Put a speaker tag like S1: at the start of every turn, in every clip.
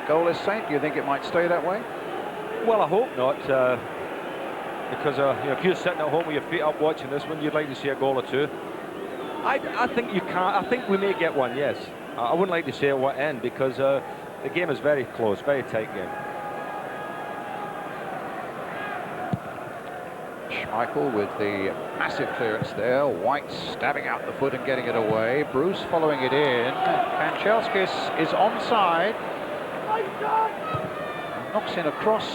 S1: goalless, Saint? Do you think it might stay that way?
S2: Well, I hope not, because you know, if you're sitting at home with your feet up watching this one, you'd like to see a goal or two. I think you can't. I think we may get one, yes. I wouldn't like to say at what end, because the game is very close, very tight game.
S1: Schmeichel with the massive clearance there. White stabbing out the foot and getting it away. Bruce following it in. Kanchelskis is onside. Knocks in across.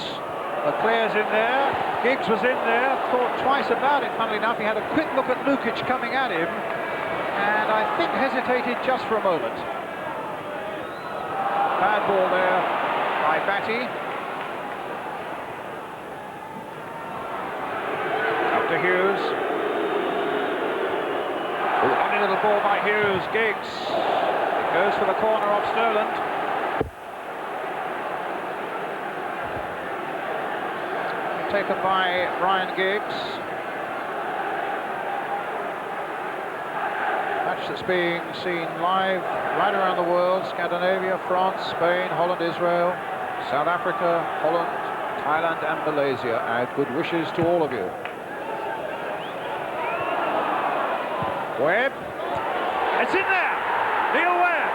S1: Leclerc's in there. Giggs was in there. Thought twice about it, funnily enough. He had a quick look at Lukic coming at him, and I think hesitated just for a moment. Bad ball there by Batty. Up to Hughes. Lovely little ball by Hughes. Giggs goes for the corner off Sterland. Taken by Ryan Giggs. Match that's being seen live right around the world. Scandinavia, France, Spain, Holland, Israel, South Africa, Holland, Thailand and Malaysia. Our good wishes to all of you. Webb. It's in there! Neil Webb!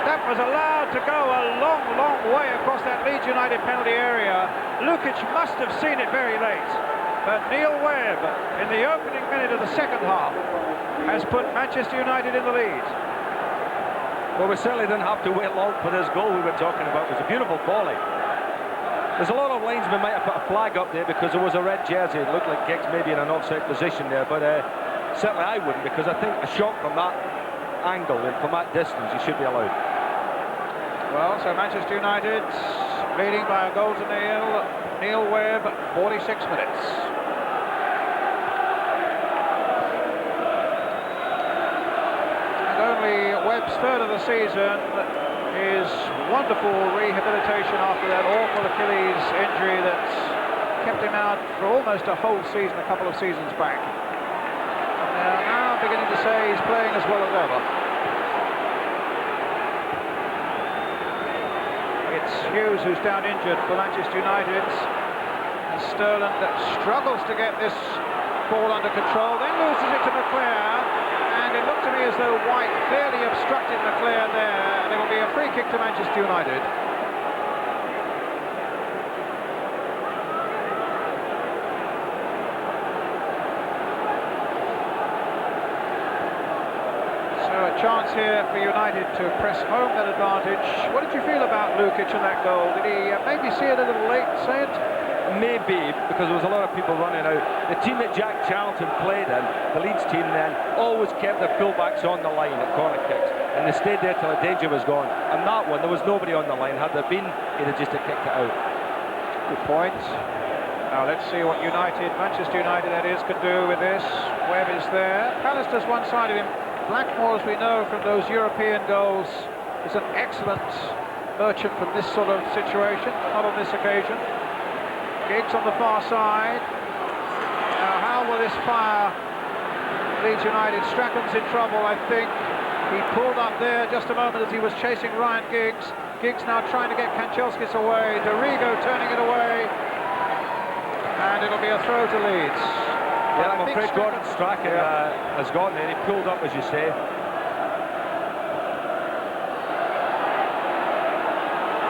S1: That was allowed to go a long, long way across that Leeds United penalty area. Lukic must have seen it very late. But Neil Webb, in the opening minute of the second half, has put Manchester United in the lead.
S2: Well, we certainly didn't have to wait long for this goal we were talking about. It was a beautiful volley. There's a lot of linesmen might have put a flag up there because there was a red jersey. It looked like Giggs maybe in an offside position there, but certainly I wouldn't, because I think a shot from that angle and from that distance, you should be allowed.
S1: Well, so Manchester United leading by a goal to nil. Neil Webb, 46 minutes. And only Webb's third of the season. His wonderful rehabilitation after that awful Achilles injury that's kept him out for almost a whole season, a couple of seasons back. And now beginning to say he's playing as well as ever. It's Hughes who's down injured for Manchester United. And Sterland struggles to get this ball under control, then loses it to McClair. And it looked to me as though White clearly obstructed McClair there, and it'll be a free kick to Manchester United. Chance here for United to press home that advantage. What did you feel about Lukic and that goal? Did he maybe see it a little late, say it?
S2: Maybe, because there was a lot of people running out. The team that Jack Charlton played in, the Leeds team then, always kept their fullbacks on the line at corner kicks, and they stayed there till the danger was gone. And that one, there was nobody on the line. Had there been, he'd have just kicked it out.
S1: Good point. Now let's see what Manchester United that is, can do with this. Webb is there. Pallister's one side of him. Blackmore, as we know from those European goals, is an excellent merchant from this sort of situation, not on this occasion. Giggs on the far side. Now how will this fire Leeds United? Strachan's in trouble, I think. He pulled up there just a moment as he was chasing Ryan Giggs. Giggs now trying to get Kanchelskis away. Dorigo turning it away. And it'll be a throw to Leeds.
S2: Yeah, I'm afraid Gordon Strachan has gone there. He pulled up, as you say.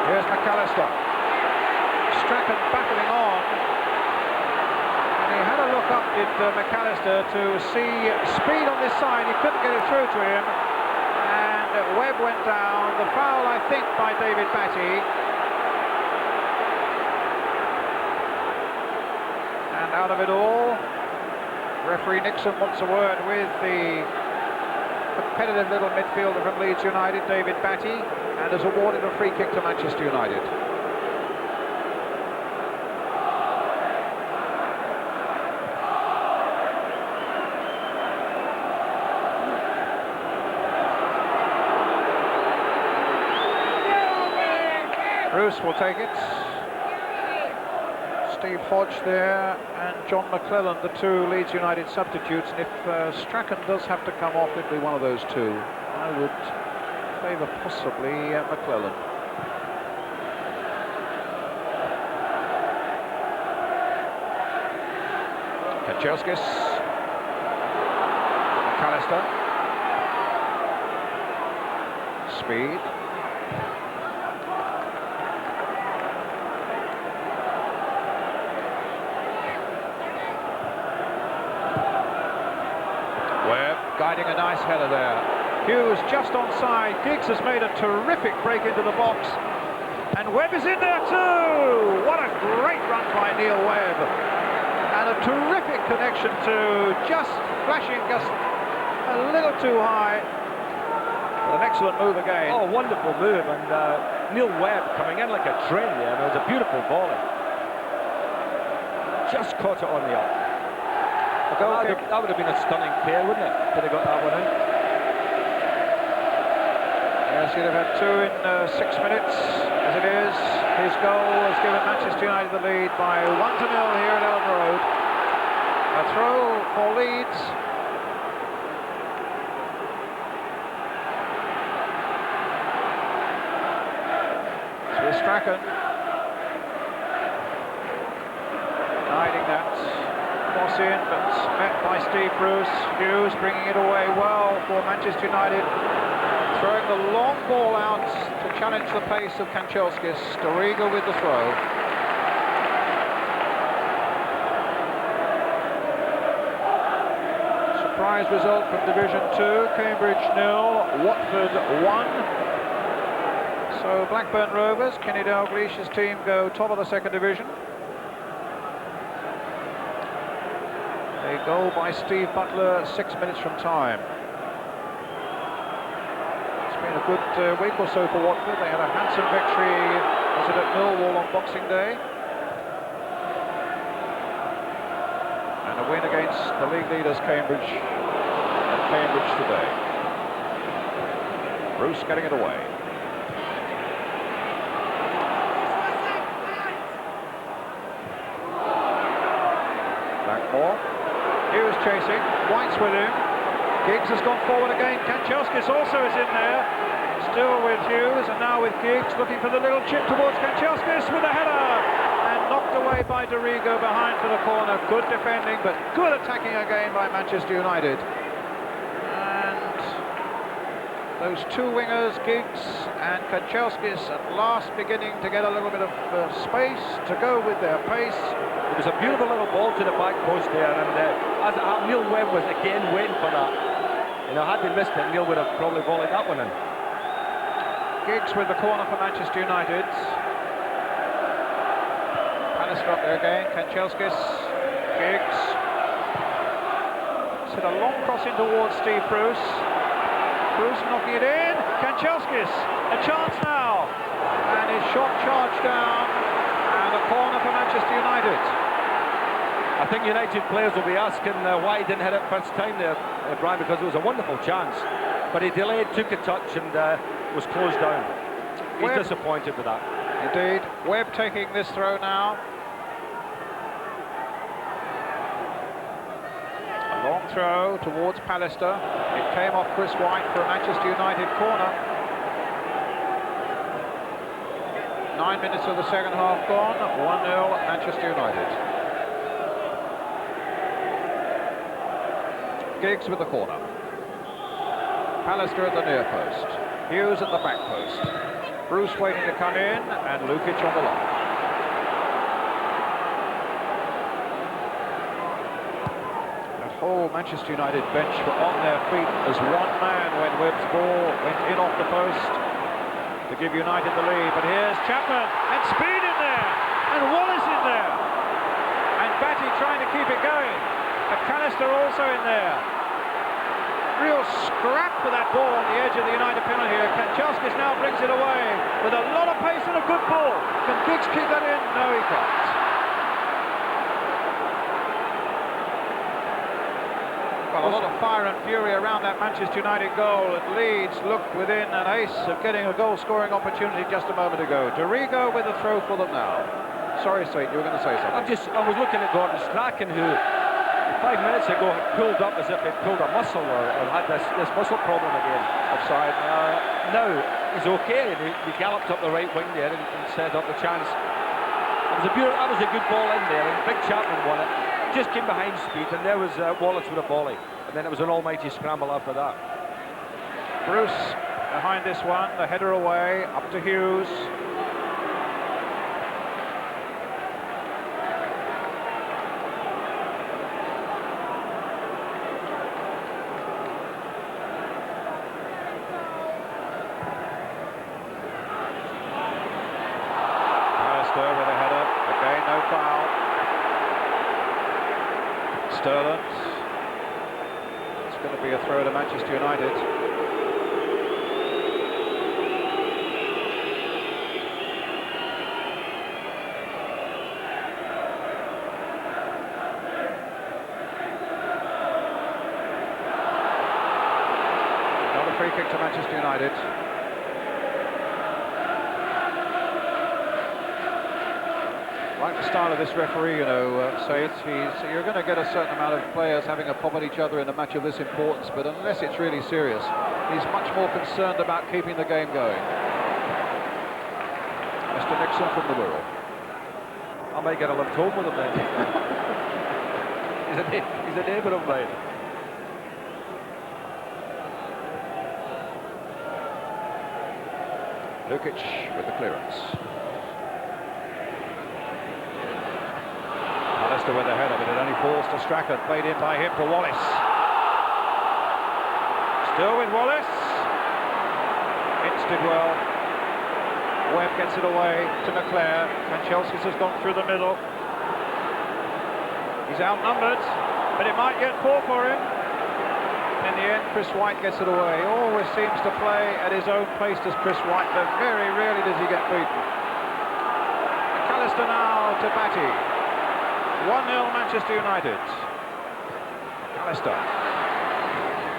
S1: Here's McAllister. Strachan battling on. And he had a look up, did McAllister, to see speed on this side. He couldn't get it through to him. And Webb went down. The foul, I think, by David Batty. And out of it all, referee Nixon wants a word with the competitive little midfielder from Leeds United, David Batty, and has awarded a free kick to Manchester United. Bruce will take it. Steve Hodge there and John McClelland, the two Leeds United substitutes, and if Strachan does have to come off, it'll be one of those two. I would favour possibly McClellan. Kanchelskis. McAllister. Speed. Webb guiding a nice header there. Hughes just onside. Giggs has made a terrific break into the box. And Webb is in there too! What a great run by Neil Webb. And a terrific connection to just flashing just a little too high. An excellent move again.
S2: Oh, wonderful move, and Neil Webb coming in like a train there, and it was a beautiful volley. Just caught it on the up. That would have been a stunning pair, wouldn't it? Could have got that one in.
S1: Yes, he'd have had 2 in 6 minutes. As it is, his goal has given Manchester United the lead by 1-0 here at Ellen Road. A throw for Leeds. Strachan guiding that cross in, but met by Steve Bruce. Hughes bringing it away well for Manchester United, throwing the long ball out to challenge the pace of Kanchelskis. Doriga with the throw. Surprise result from Division 2, Cambridge 0, Watford 1. So Blackburn Rovers, Kenny Dalglish's team, go top of the second division. A goal by Steve Butler 6 minutes from time. It's been a good week or so for Watford. They had a handsome victory, was it at Millwall on Boxing Day? And a win against the league leaders Cambridge at Cambridge today. Bruce getting it away. Hughes chasing, White's with him. Giggs has gone forward again. Kanchelskis also is in there. Still with Hughes and now with Giggs looking for the little chip towards Kanchelskis with a header. And knocked away by Doriga behind for the corner. Good defending but good attacking again by Manchester United. And those two wingers, Giggs and Kanchelskis, at last beginning to get a little bit of space to go with their pace.
S2: It was a beautiful little ball to the back post there, and as it happened, Neil Webb was again waiting for that. You know, had they missed it, Neil would have probably volleyed that one in.
S1: Giggs with the corner for Manchester United. Pallister up there again, Kanchelskis, Giggs. It's hit a long cross in towards Steve Bruce. Bruce knocking it in, Kanchelskis, a chance now. And his shot charged down, and a corner for Manchester United.
S2: I think United players will be asking why he didn't hit it first time there, Brian, because it was a wonderful chance. But he delayed, took a touch and was closed down. He's disappointed with that.
S1: Indeed. Webb taking this throw now. A long throw towards Pallister. It came off Chris White for a Manchester United corner. 9 minutes of the second half gone. 1-0 Manchester United. Giggs with the corner. Pallister at the near post. Hughes at the back post. Bruce waiting to come in, and Lukic on the line. That whole Manchester United bench were on their feet as one man when Webb's ball went in off the post to give United the lead. But here's Chapman, and Speed in there, and Wallace in there, and Batty trying to keep it going. McAllister also in there. Real scrap for that ball on the edge of the United penalty here. Kanchelskis now brings it away with a lot of pace and a good ball. Can Giggs keep that in? No, he can't. Well, a lot of fire and fury around that Manchester United goal, and Leeds looked within an ace of getting a goal-scoring opportunity just a moment ago. Doriga with a throw for them now. Sorry, Saint, you were going to say something.
S2: I was looking at Gordon Strachan, who 5 minutes ago had pulled up as if he'd pulled a muscle or had this muscle problem again.
S1: Offside.
S2: Now he's okay, and he galloped up the right wing there and set up the chance. That was a good ball in there, and Big Chapman won it. Just came behind speed, and there was Wallace with a volley, and then it was an almighty scramble after that.
S1: Bruce behind this one, the header away, up to Hughes. With a header, again no foul. Sterland. It's going to be a throw to Manchester United. Another free kick to Manchester United. Like the style of this referee, you know, Saith, you're going to get a certain amount of players having a pop at each other in a match of this importance, but unless it's really serious, he's much more concerned about keeping the game going. Mr. Nixon from the Wirral.
S2: I might get a lift home with him then. he's a neighbour of mine.
S1: Lukic with the clearance. With the header, but it only falls to Strachan, played in by him to Wallace. Still with Wallace. Hitch did well. Webb gets it away to Leclerc, and Chelsea's has gone through the middle. He's outnumbered, but it might yet fall for him. In the end, Chris White gets it away. Always seems to play at his own pace, does Chris White, but very rarely does he get beaten. McAllister now to Batty. 1-0 Manchester United. McAllister.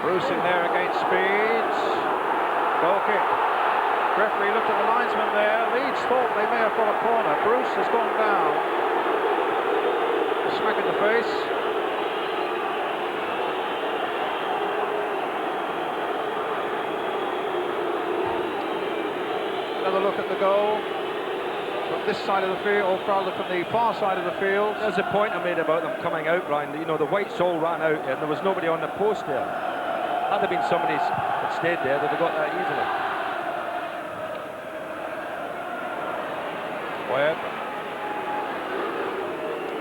S1: Bruce in there against speed. Goal kick. Referee looked at the linesman there. Leeds thought they may have got a corner. Bruce has gone down. Smack in the face. Another look at the goal. From this side of the field, or rather from the far side of the field.
S2: There's a point I made about them coming out, Brian. You know, the whites all ran out there, and there was nobody on the post there. Had there been somebody that stayed there, they'd have got that easily.
S1: Webb.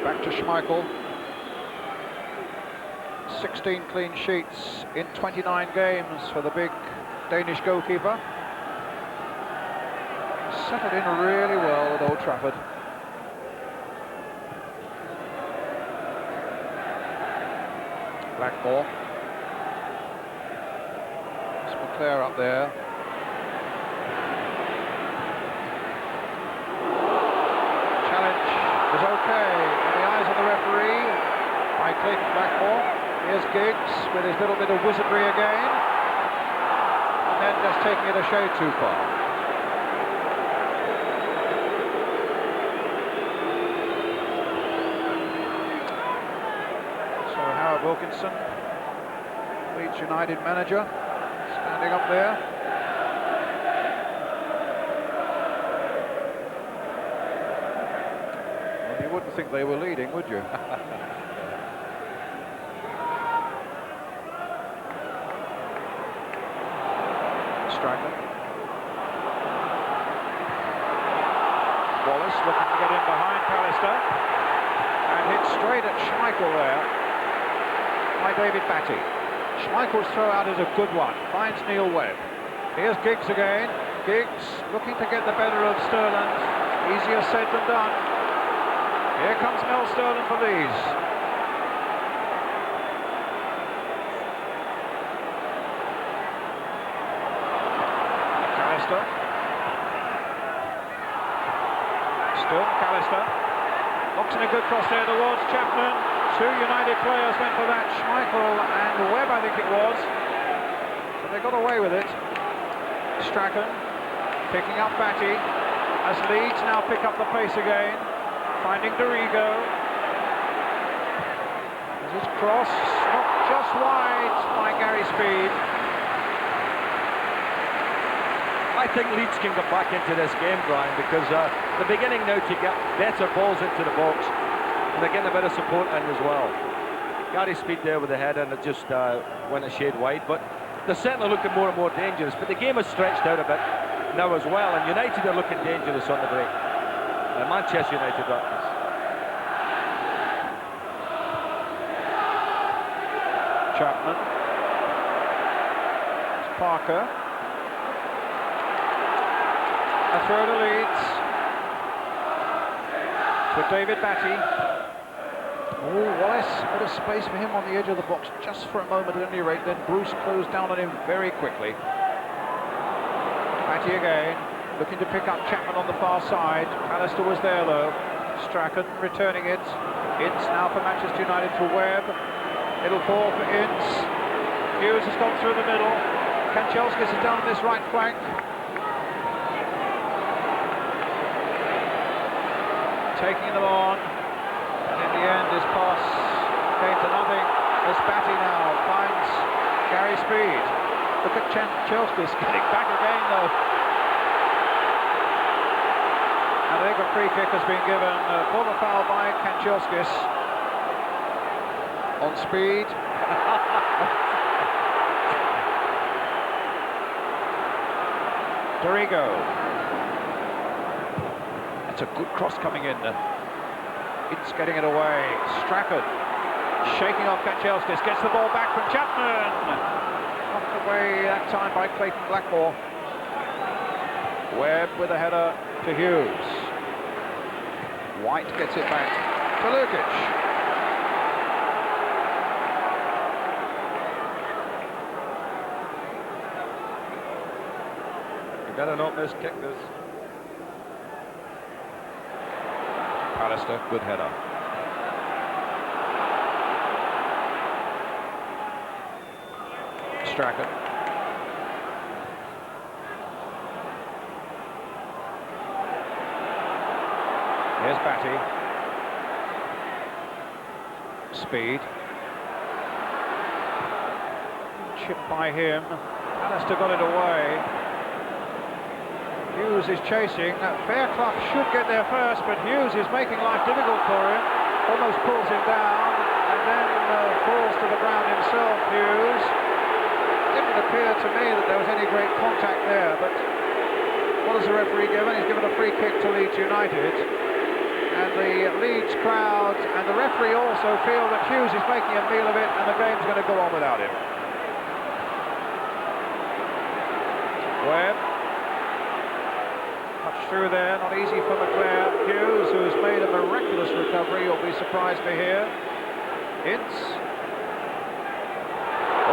S1: Back to Schmeichel. 16 clean sheets in 29 games for the big Danish goalkeeper. Settled in really well at Old Trafford. Blackmore. It's McClare up there. Challenge is okay in the eyes of the referee by Clayton Blackmore. Here's Giggs with his little bit of wizardry again, and then just taking it a shade too far. Wilkinson, Leeds United manager, standing up there. Well, you wouldn't think they were leading, would you? Striker. Wallace looking to get in behind Pallister, and hit straight at Schmeichel there. By David Batty. Schmeichel's throw out is a good one. Finds Neil Webb. Here's Giggs again. Giggs looking to get the better of Sterland. Easier said than done. Here comes Mel Sterland for Leeds. McAllister. Still McAllister. Knocks in a good cross there towards Chapman. Two United players went for that, Schmeichel and Webb, I think it was. But they got away with it. Strachan picking up Batty as Leeds now pick up the pace again, finding Dorigo. There's His cross, not just wide by Gary Speed.
S2: I think Leeds can get back into this game, Brian, because they're beginning now to get better balls into the box, and they're getting a bit of support in as well. Gary Speed there with the header, and it just went a shade wide, but they're certainly looking more and more dangerous. But the game has stretched out a bit now as well, and United are looking dangerous on the break. Manchester United, that is.
S1: Chapman. It's Parker. A throw to Leeds. To David Batty. Oh, Wallace, a bit of space for him on the edge of the box, just for a moment at any rate. Then Bruce closed down on him very quickly. Batty again, looking to pick up Chapman on the far side. Pallister was there though. Strachan returning it. Ince now for Manchester United to Webb. It'll fall for Ince. Hughes has gone through the middle. Kanchelskis is down on this right flank. Taking them on, and in the end his pass came to nothing as Batty now finds Gary Speed. Look at Kanchelskis getting back again though. And I think a free kick has been given, former foul by Kanchelskis on Speed. Dorigo. It's a good cross coming in. It's getting it away. Strachan shaking off Kanchelskis, gets the ball back from Chapman. Knocked away that time by Clayton Blackmore. Webb with a header to Hughes. White gets it back to Lukic.
S2: You better not miss kick this.
S1: Pallister, good header. Strachan. Here's Batty. Speed. Chipped by him. Pallister got it away. Hughes is chasing. Fairclough should get there first, but Hughes is making life difficult for him. Almost pulls him down, and then falls to the ground himself, Hughes. Didn't appear to me that there was any great contact there, but what has the referee given? He's given a free kick to Leeds United. And the Leeds crowd and the referee also feel that Hughes is making a meal of it, and the game's going to go on without him. Webb. Through there, not easy for McClare. Hughes, who's made a miraculous recovery, you'll be surprised to hear. Ince.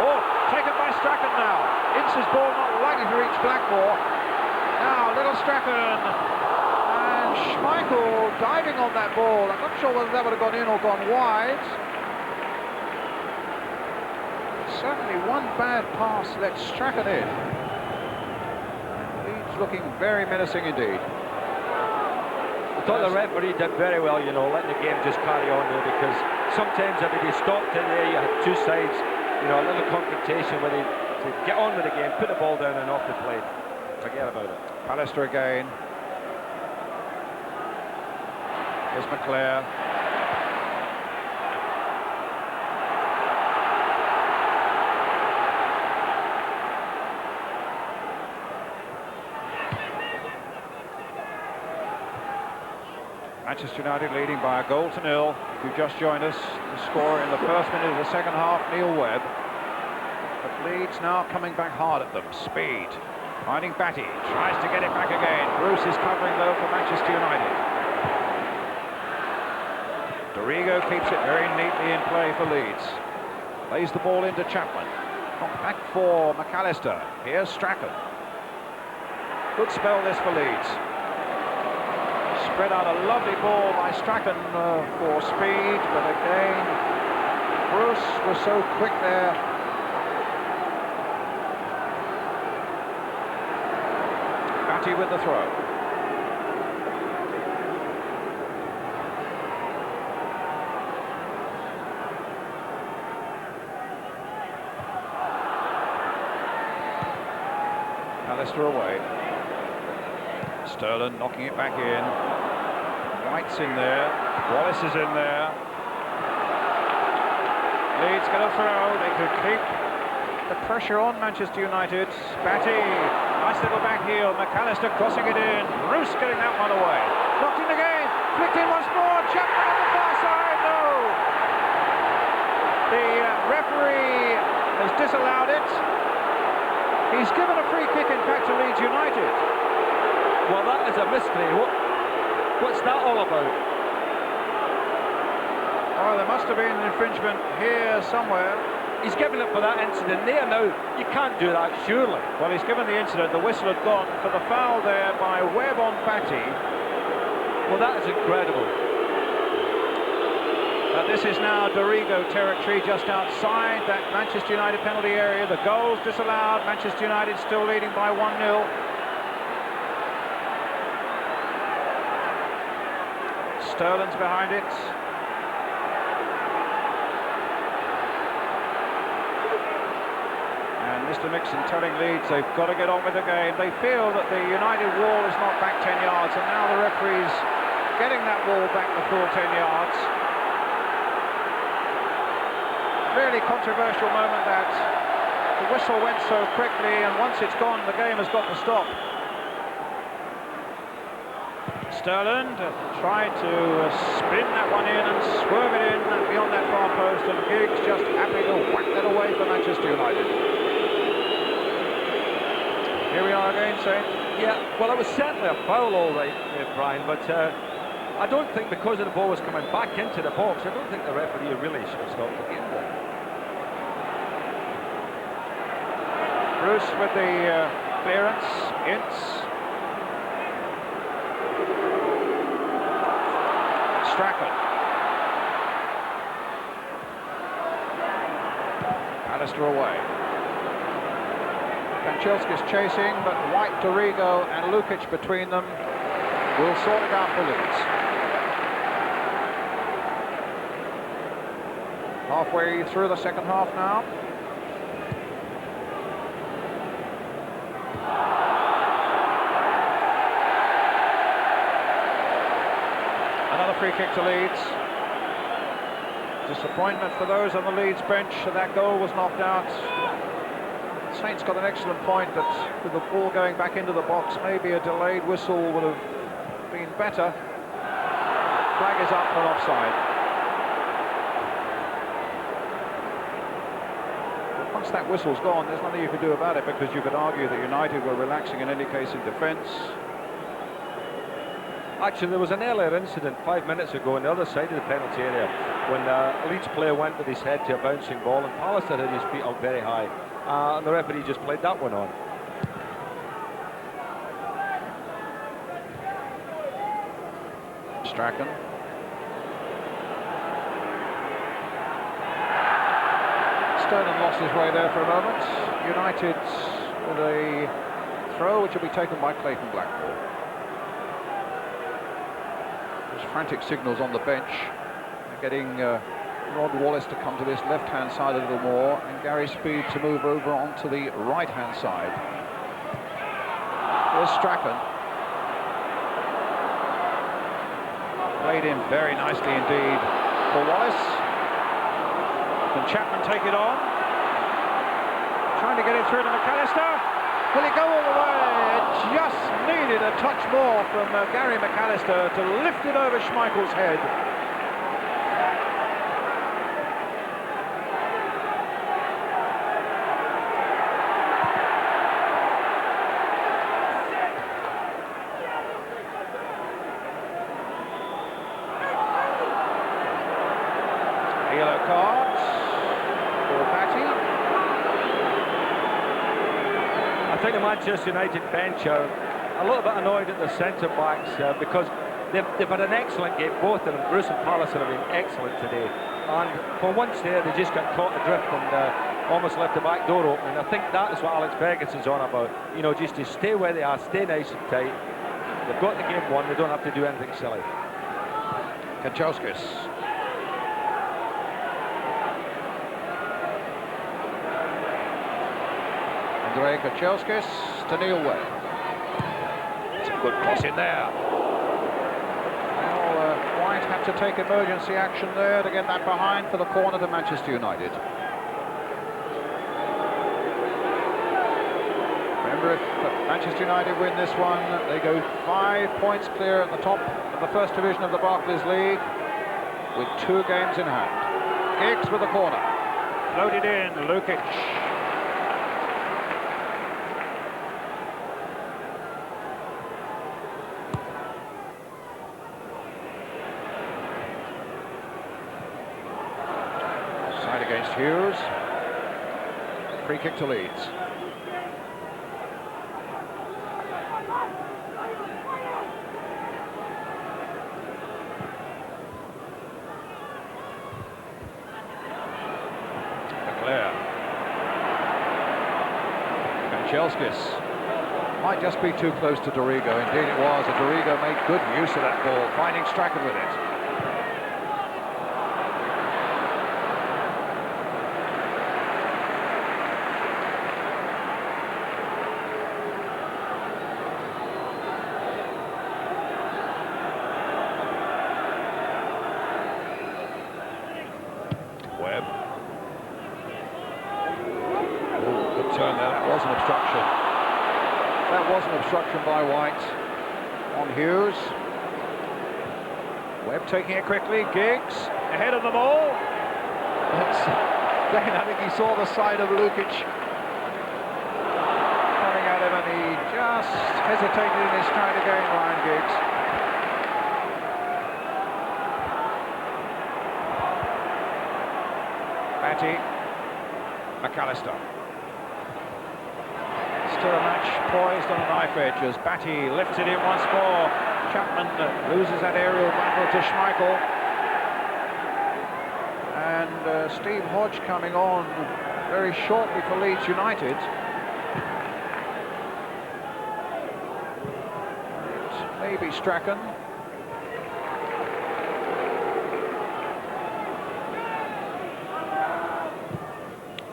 S1: Oh, taken by Strachan now. Ince's ball not likely to reach Blackmore. Now, little Strachan. And Schmeichel diving on that ball. I'm not sure whether that would have gone in or gone wide. Certainly one bad pass let Strachan in. Looking very menacing indeed.
S2: I thought the referee did very well, you know, letting the game just carry on there, because sometimes if he stopped in there, you had two sides, you know, a little confrontation where they get on with the game, put the ball down and off the play. Forget about it.
S1: Pallister again. Here's McClare. Manchester United leading by a goal to nil. If you just joined us, the score in the first minute of the second half, Neil Webb. But Leeds now coming back hard at them. Speed, finding Batty, tries to get it back again. Bruce is covering though for Manchester United. Dorigo keeps it very neatly in play for Leeds. Lays the ball into Chapman. Back for McAllister. Here's Strachan. Good spell this for Leeds. Spread out a lovely ball by Strachan for Speed, but again, Bruce was so quick there. Batty with the throw. McAllister away. Sterland knocking it back in. White's in there. Wallace is in there. Leeds going to throw. They could keep the pressure on Manchester United. Batty, nice little back heel. McAllister crossing it in. Bruce getting that one away. Knocked in again. Flicked in once more. Chapman on the far side. No. The referee has disallowed it. He's given a free kick, in fact, to Leeds United.
S2: Well, that is a mystery. What's that all about?
S1: Oh, there must have been an infringement here somewhere.
S2: He's given it for that incident there now. You can't do that, surely.
S1: Well, he's given the incident. The whistle had gone for the foul there by Webb on Batty.
S2: Well, that is incredible.
S1: This is now Dorigo territory, just outside that Manchester United penalty area. The goal's disallowed. Manchester United still leading by 1-0. Sterland's behind it. And Mr. Mixon telling Leeds they've got to get on with the game. They feel that the United wall is not back 10 yards, and now the referee's getting that wall back the full 10 yards. Really controversial moment that. The whistle went so quickly, and once it's gone, the game has got to stop. Sterland tried to spin that one in and swerve it in beyond that far post, and Giggs just happy to whack that away for Manchester United. Here we are again, Saint.
S2: Yeah, well, it was certainly a foul, all right, Brian, but I don't think, because the ball was coming back into the box, I don't think the referee really should have stopped the game there.
S1: Bruce with the clearance. Ince. Strachan. Alistair away. Kanchelskis chasing, but White, Dorigo and Lukic between them will sort it out for Leeds. Halfway through the second half now. Another free kick to Leeds. Disappointment for those on the Leeds bench. That goal was knocked out. Saints got an excellent point that with the ball going back into the box, maybe a delayed whistle would have been better. Flag is up for offside. But once that whistle's gone, there's nothing you can do about it, because you could argue that United were relaxing in any case in defence.
S2: Actually, there was an earlier incident 5 minutes ago on the other side of the penalty area when a Leeds player went with his head to a bouncing ball, and Pallister had his feet up very high, and the referee just played that one on.
S1: Strachan. Sterling lost his way there for a moment. United with a throw which will be taken by Clayton Blackmore. There's frantic signals on the bench. They're getting Rod Wallace to come to this left-hand side a little more, and Gary Speed to move over onto the right-hand side. Here's Strachan. Played in very nicely indeed for Wallace. Can Chapman take it on? Trying to get it through to McAllister. Will it go all the way? It just needed a touch more from Gary McAllister to lift it over Schmeichel's head. Yellow card for Batty.
S2: I think the Manchester United bench are a little bit annoyed at the centre-backs because they've had an excellent game, both of them. Bruce and Pallister have been excellent today. And for once there, they just got caught adrift and almost left the back door open. And I think that is what Alex Ferguson's on about. You know, just to stay where they are, stay nice and tight. They've got the game won, they don't have to do anything silly.
S1: Kanchelskis. Andrei Kanchelskis to Neil Webb. It's a good cross in there. Well, White had to take emergency action there to get that behind for the corner to Manchester United. Remember, if Manchester United win this one, they go 5 points clear at the top of the first division of the Barclays League with 2 games in hand. Giggs with the corner. Floated in, Lukic. Side against Hughes. Free kick to Leeds. Chelskis might just be too close to Dorigo. Indeed it was, and Dorigo made good use of that ball, finding Strachan with it. Webb. Good turn there, that was an obstruction. That was an obstruction by White on Hughes. Webb taking it quickly, Giggs ahead of them all. Again, I think he saw the side of Lukic coming at him and he just hesitated in his stride again, Ryan Giggs. Batty, McAllister. Still a match poised on a knife edge as Batty lifts it in once more. Chapman loses that aerial battle to Schmeichel. And Steve Hodge coming on very shortly for Leeds United. It may be Strachan.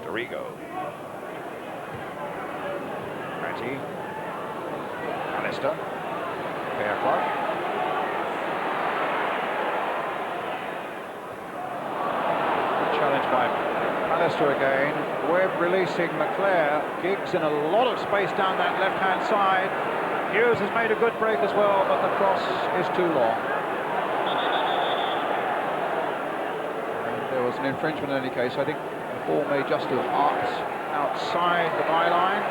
S1: Dorigo. Alistair, Fairclough. Challenge by Alistair again. Webb releasing McClare. Giggs in a lot of space down that left-hand side. Hughes has made a good break as well, but the cross is too long. And there was an infringement in any case. I think the ball may just have arced outside the byline.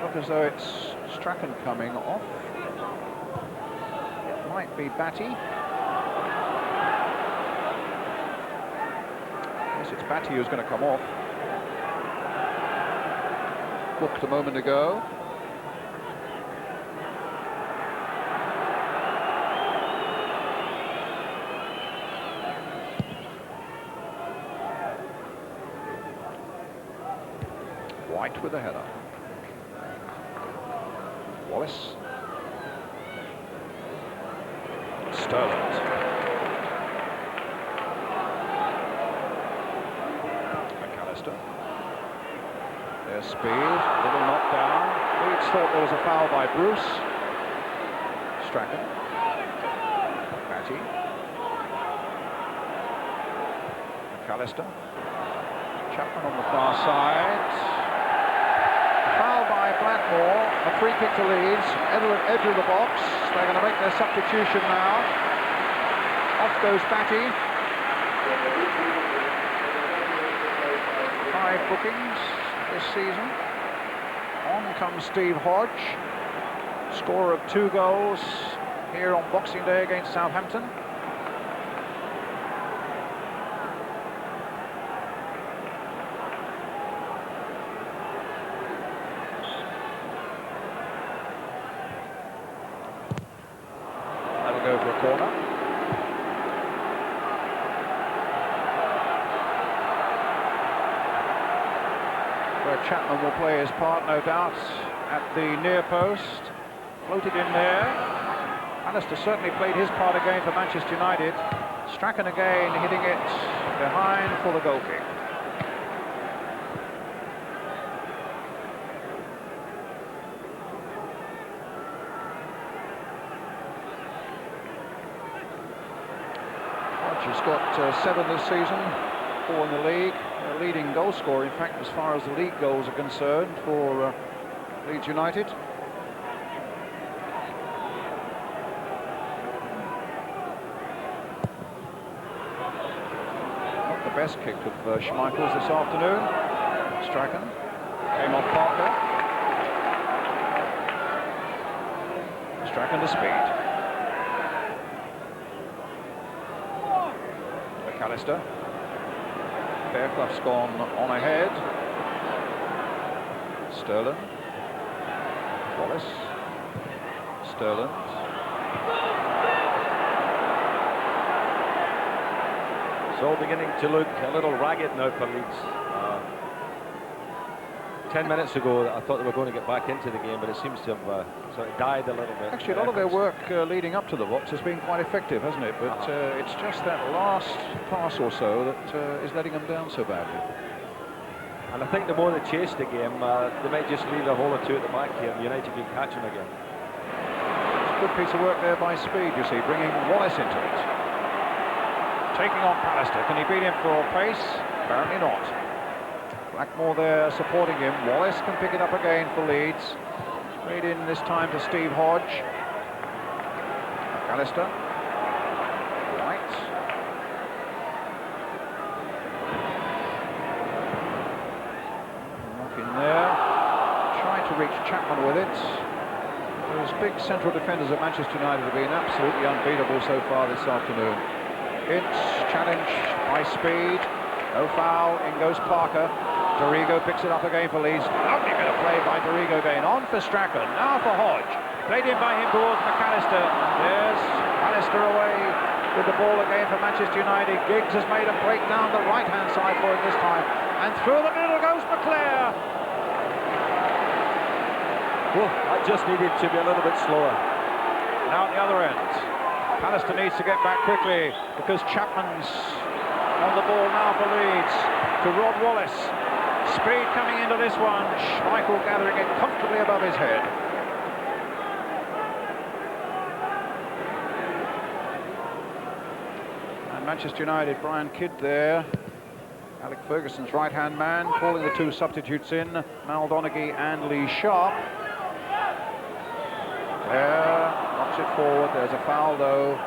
S1: Look as though it's Strachan coming off. It might be Batty. Yes, it's Batty who's going to come off. Booked a moment ago. White with a header. Wallace. Sterland. McAllister. There's speed, little knockdown. Leeds thought there was a foul by Bruce. Strachan. Batty. McAllister. Chapman on the far side. Foul by Blackmore, a free kick to Leeds, edge of the box. They're going to make their substitution now. Off goes Batty. 5 bookings this season. On comes Steve Hodge, scorer of 2 goals here on Boxing Day against Southampton. Go for a corner. Where Chapman will play his part, no doubt, at the near post. Floated in there. Alistair certainly played his part again for Manchester United. Strachan again hitting it behind for the goal kick. Hodge has got 7 this season, 4 in the league. Leading goal scorer, in fact, as far as the league goals are concerned for Leeds United. Not the best kick of Schmeichel's this afternoon. Strachan came off Parker. Strachan to speed. McAllister. Fairclough's gone on ahead. Sterland. Wallace. Sterland.
S2: It's all beginning to look a little ragged now for Leeds. 10 minutes ago, I thought they were going to get back into the game, but it seems to have sort of died a little bit.
S1: Actually, a lot of their work leading up to the box has been quite effective, hasn't it? But it's just that last pass or so that is letting them down so badly.
S2: And I think the more they chase the game, they might just leave a hole or two at the back here, and United can catch them again.
S1: It's a good piece of work there by Speed, you see, bringing Wallace into it. Taking on Pallister. Can he beat him for pace? Apparently not. Blackmore there supporting him. Wallace can pick it up again for Leeds. Straight in this time to Steve Hodge. McAllister. White. Knock in there. Trying to reach Chapman with it. Those big central defenders at Manchester United have been absolutely unbeatable so far this afternoon. Ince challenged by Speed. No foul. In goes Parker. Dorigo picks it up again for Leeds. Lovely bit of play by Dorigo again. On for Strachan. Now for Hodge. Played in by him towards McAllister. There's McAllister away with the ball again for Manchester United. Giggs has made a break down the right-hand side for him this time. And through the middle goes McClare.
S2: Well, that just needed to be a little bit slower.
S1: Now at the other end. Pallister needs to get back quickly because Chapman's on the ball now for Leeds to Rod Wallace. Speed coming into this one. Schmeichel gathering it comfortably above his head. And Manchester United, Brian Kidd there. Alec Ferguson's right-hand man, calling the 2 substitutes in, Mal Donaghy and Lee Sharp. There, knocks it forward. There's a foul, though,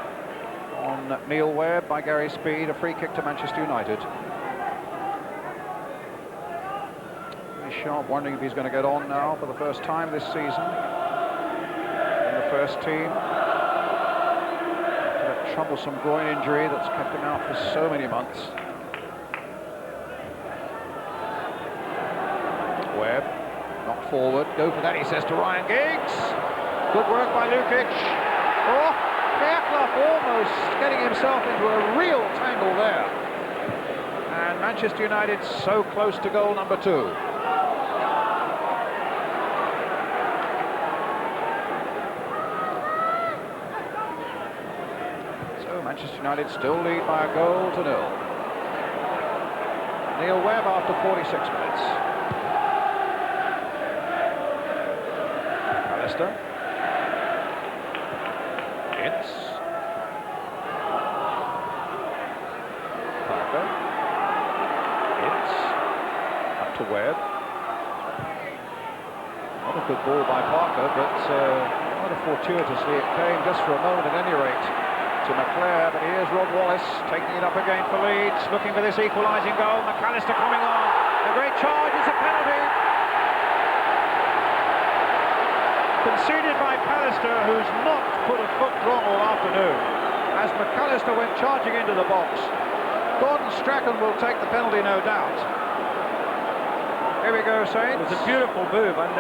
S1: on Neil Webb by Gary Speed. A free kick to Manchester United. Sharp wondering if he's going to get on now for the first time this season in the first team. That troublesome groin injury that's kept him out for so many months. Webb knocked forward. Go for that, he says to Ryan Giggs. Good work by Lukic. Oh, Fairclough almost getting himself into a real tangle there. And Manchester United so close to goal number 2. Manchester United still lead by a goal to 0. Neil Webb after 46 minutes. Pallister. Ince. Parker. Ince. Up to Webb. Not a good ball by Parker, but rather fortuitously it came just for a moment at any rate. To McClare, but here's Rod Wallace taking it up again for Leeds, looking for this equalising goal. McAllister coming on. A great charge, it's a penalty. Conceded by Pallister, who's not put a foot wrong all afternoon. As McAllister went charging into the box. Gordon Strachan will take the penalty, no doubt. Here we go, Saints.
S2: It was a beautiful move, and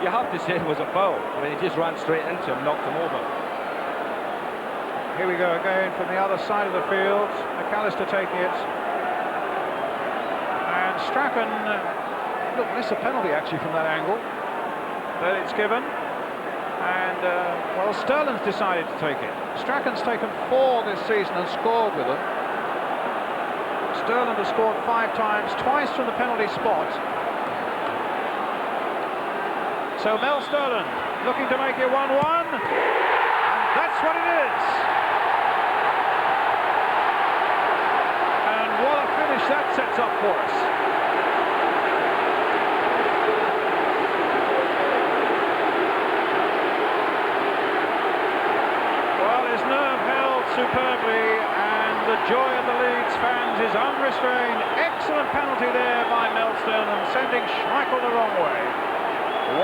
S2: you have to say it was a foul. I mean, he just ran straight into him, knocked him over.
S1: Here we go again from the other side of the field. McAllister taking it. And Strachan, look, missed a penalty actually from that angle. But it's given. And, well, Sterland's decided to take it. Strachan's taken 4 this season and scored with them. Sterland has scored 5 times, twice from the penalty spot. So Mel Sterland looking to make it 1-1, and that's what it is. And what a finish that sets up for us. Well, his nerve held superbly, and the joy of the Leeds fans is unrestrained. Excellent penalty there by Mel Sterland, sending Schmeichel the wrong way. 1-1.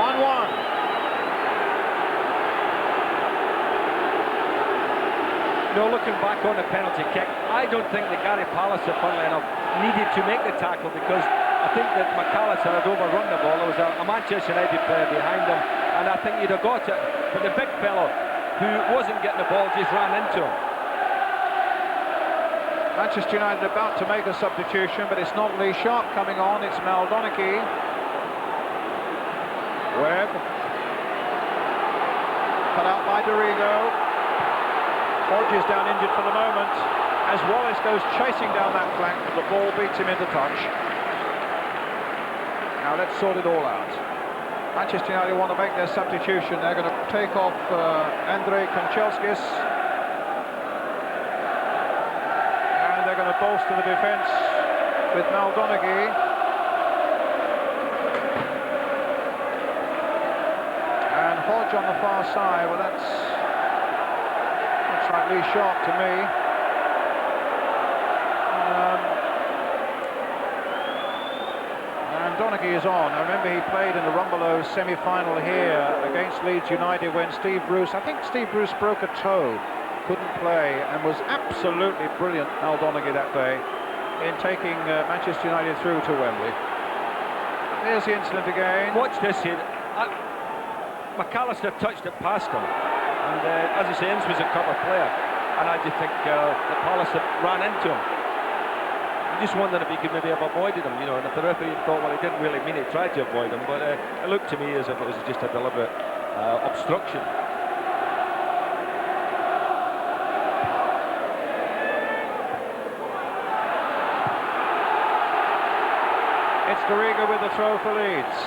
S2: No, looking back on the penalty kick, I don't think that Gary Pallister, funnily enough, needed to make the tackle, because I think that McAllister had overrun the ball. There was a Manchester United player behind him, and I think he'd have got it. But the big fellow who wasn't getting the ball just ran into him.
S1: Manchester United about to make a substitution, but it's not Lee Sharp coming on, it's Mel Sterland. Webb. Cut out by Dorigo. Hodge is down injured for the moment, as Wallace goes chasing down that flank, but the ball beats him into touch. Now let's sort it all out. Manchester United want to make their substitution. They're going to take off Andrei Kanchelskis, and they're going to bolster the defence with Mel Sterland. And Hodge on the far side. Well, that's like Lee Sharp to me. And Donaghy is on. I remember he played in the Rumbelow semi-final here against Leeds United when Steve Bruce, I think Steve Bruce broke a toe, couldn't play, and was absolutely brilliant, Mel Donaghy, that day in taking Manchester United through to Wembley. Here's the incident again.
S2: Watch this here. McAllister touched it past him. And as I say, Ince was a cover player, and I just think that Pallister ran into him. I'm just wondering if he could maybe have avoided him, you know, and if the referee thought, well, he didn't really mean it, tried to avoid him, but it looked to me as if it was just a deliberate obstruction.
S1: It's Dorigo with the throw for Leeds.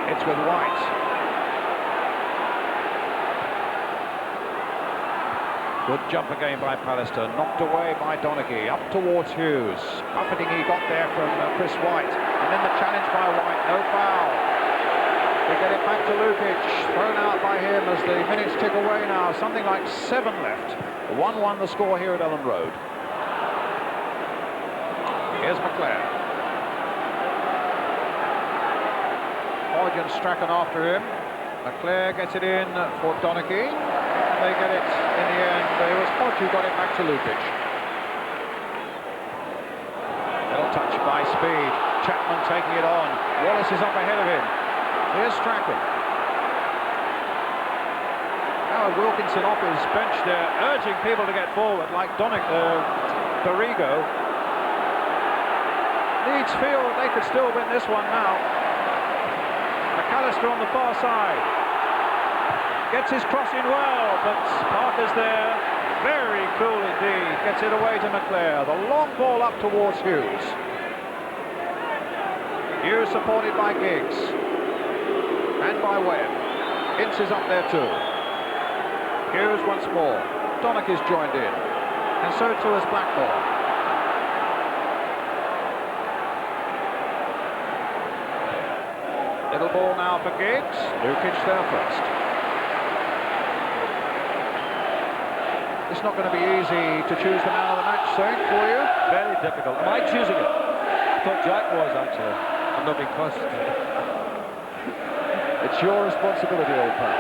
S1: It's with White. Good jump again by Pallister, knocked away by Donaghy, up towards Hughes. Buffeting he got there from Chris White, and then the challenge by White, no foul. They get it back to Lukic, thrown out by him as the minutes tick away now, something like 7 left. 1-1 the score here at Ellen Road. Here's McClare. Hodge and Strachan after him. McClare gets it in for Donaghy. And they get it in the end. It was Hodge who got it back to Lukic. Little touch by Speed. Chapman taking it on. Wallace is up ahead of him. Here's Strachan. Now Wilkinson off his bench there, urging people to get forward like Dorigo. Leeds feel they could still win this one now. McAllister on the far side. Gets his cross in well, but Parker's there. Very cool indeed. Gets it away to McClare. The long ball up towards Hughes. Hughes supported by Giggs. And by Webb. Ince is up there too. Hughes once more. Donaghy's joined in. And so too is Blackmore. Little ball now for Giggs. Lukic there first. It's not going to be easy to choose the man of the match, Saint, for you.
S2: Very difficult. Am I choosing it? I thought Jack was, actually. I'm not being cussed.
S1: It's your responsibility, old pal.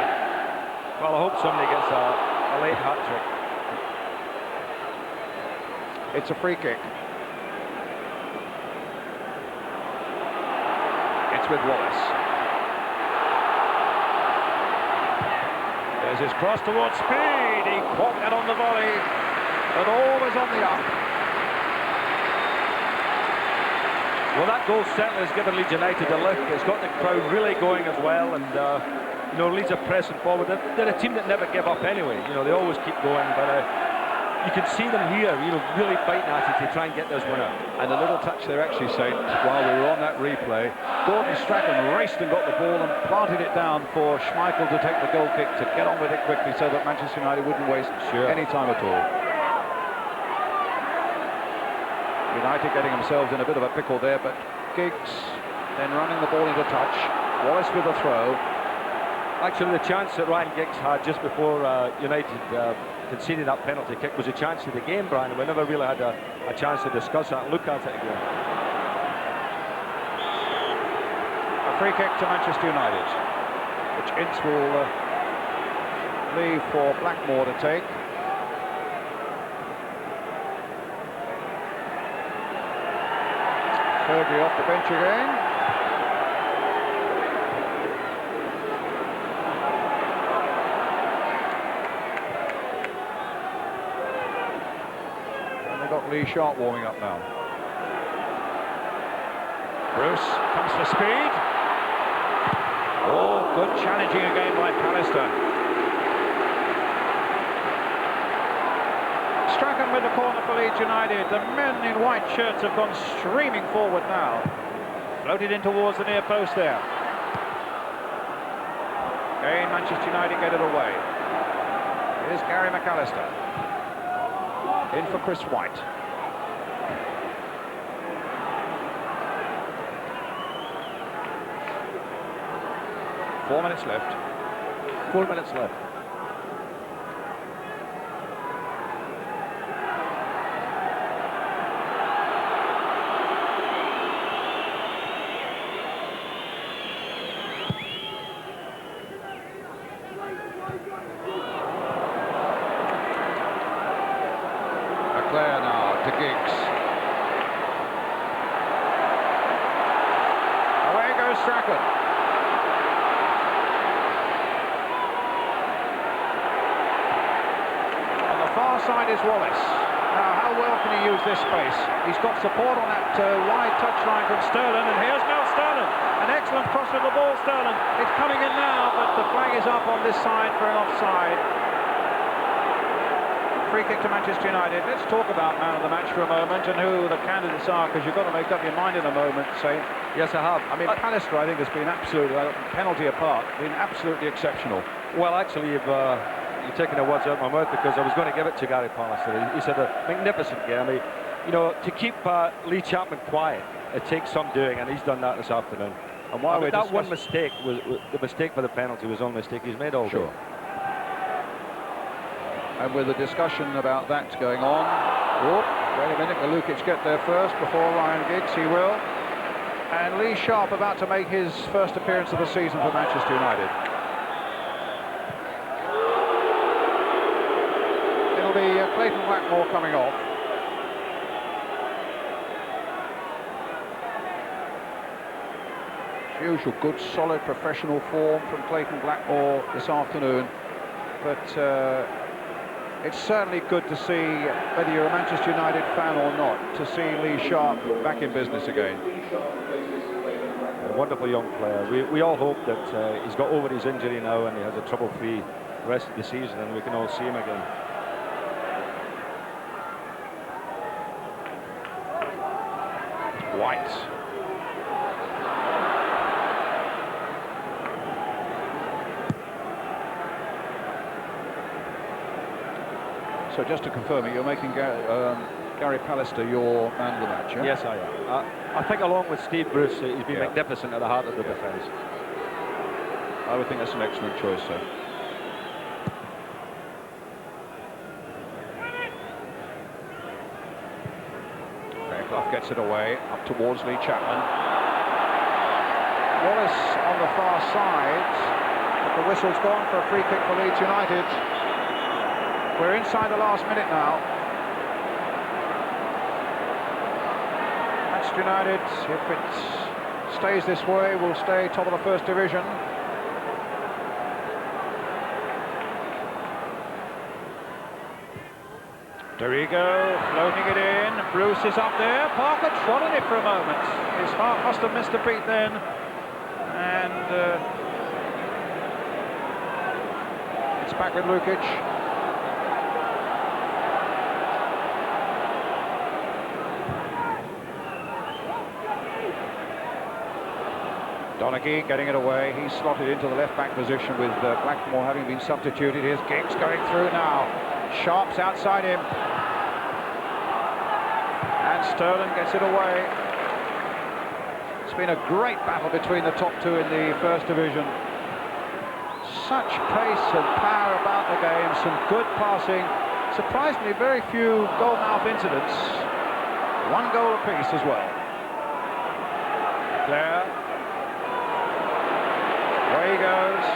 S2: Well, I hope somebody gets a late hat-trick.
S1: It's a free kick. It's with Wallace. There's his cross towards Speed. He caught that on the volley, but always on the up.
S2: Well, that goal certainly has given Leeds United a lift. It's got the crowd really going as well, and you know, Leeds are pressing forward. They're a team that never give up anyway. You know, they always keep going, but you can see them here, you know, really fighting at it to try and get this winner.
S3: And a little touch there, actually, Saint, while we were on that replay. Gordon Strachan raced and got the ball and planted it down for Schmeichel to take the goal kick, to get on with it quickly so that Manchester United wouldn't waste any time at all. United getting themselves in a bit of a pickle there, but Giggs then running the ball into touch. Wallace with a throw.
S2: Actually, the chance that Ryan Giggs had just before United conceded that penalty kick was a chance of the game, Brian, and we never really had a chance to discuss that and look at it again.
S1: A free kick to Manchester United, which Ince will leave for Blackmore to take. Fergie off the bench again. And they've got Lee Sharp warming up now. Bruce comes for speed. Oh, good challenging again by Pallister. Strachan with the corner for Leeds United. The men in white shirts have gone streaming forward now. Floated in towards the near post there. Again, Manchester United get it away. Here's Gary McAllister. In for Chris White. Four minutes left.
S2: 4 minutes left.
S1: Leclerc now to Giggs. Away goes Strachan. Far side is Wallace. Now, how well can he use this space? He's got support on that wide touchline from Sterland, and here's Mel Sterland. An excellent cross of the ball, Sterland. It's coming in now, but the flag is up on this side for an offside. Free kick to Manchester United. Let's talk about man of the match for a moment and who the candidates are, because you've got to make up your mind in a moment, Saint.
S2: Yes, I have.
S1: I mean, Pallister, I think, has been absolutely, penalty apart, been absolutely exceptional.
S2: Well, actually, you're taking the words out of my mouth, because I was going to give it to Gary Pallister. He's had a magnificent game. You know, to keep Lee Chapman quiet, it takes some doing, and he's done that this afternoon.
S1: And while
S2: that one mistake was the mistake for the penalty was the only mistake he's made all day.
S1: And with the discussion about that going on, wait a minute, will Lukic get there first before Ryan Giggs? He will. And Lee Sharp about to make his first appearance of the season for Manchester United. It'll be Clayton Blackmore coming off. As usual, good, solid, professional form from Clayton Blackmore this afternoon. But it's certainly good to see, whether you're a Manchester United fan or not, to see Lee Sharp back in business again.
S2: A wonderful young player. We all hope that he's got over his injury now and he has a trouble-free rest of the season and we can all see him again.
S1: White. So just to confirm it, you're making Gary Pallister your man of the match, yeah?
S2: Yes, I am. I think along with Steve Bruce, he's been magnificent at the heart of the defence.
S1: I would think that's an excellent choice, sir. Fairclough gets it away, up towards Lee Chapman. Wallace on the far side, but the whistle's gone for a free kick for Leeds United. We're inside the last minute now. Manchester United, if it stays this way, will stay top of the first division. Dorigo floating it in. Bruce is up there. Parker trod on it for a moment. His heart must have missed a beat then. And it's back with Lukic. Donaghy getting it away. He's slotted into the left-back position with Blackmore having been substituted. Here's Giggs going through now. Sharp's outside him. And Sterland gets it away. It's been a great battle between the top two in the first division. Such pace and power about the game. Some good passing. Surprisingly, very few goal-mouth incidents. One goal apiece as well. Claire. Away he goes.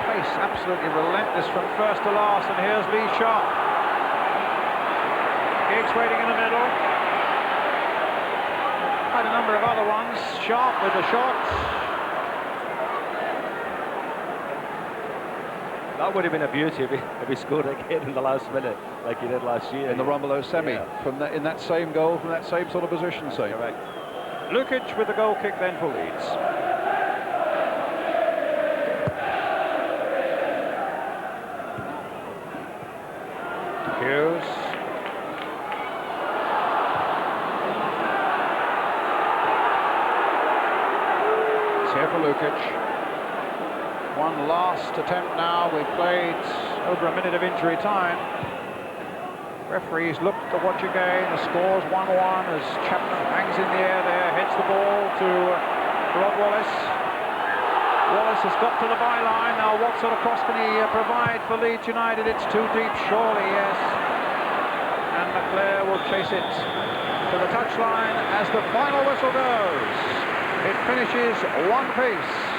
S1: Pace absolutely relentless from first to last, and here's Lee Sharp. Giggs waiting in the middle. Quite a number of other ones. Sharp with the shot.
S2: That would have been a beauty if he scored again in the last minute, like he did last year.
S3: In the Romulo semi, from in that same goal, from that same sort of position, say.
S2: Correct.
S1: Lukic with the goal kick then for Leeds. Hughes. It's here for Lukic. One last attempt now. We've played over a minute of injury time. Referees look to watch again. The score's 1-1 as Chapman hangs in the air there, heads the ball to Rod Wallace. Wallace has got to the byline. Now what sort of cross can he provide for Leeds United? It's too deep, surely, yes. And Leclerc will chase it to the touchline as the final whistle goes. It finishes one piece.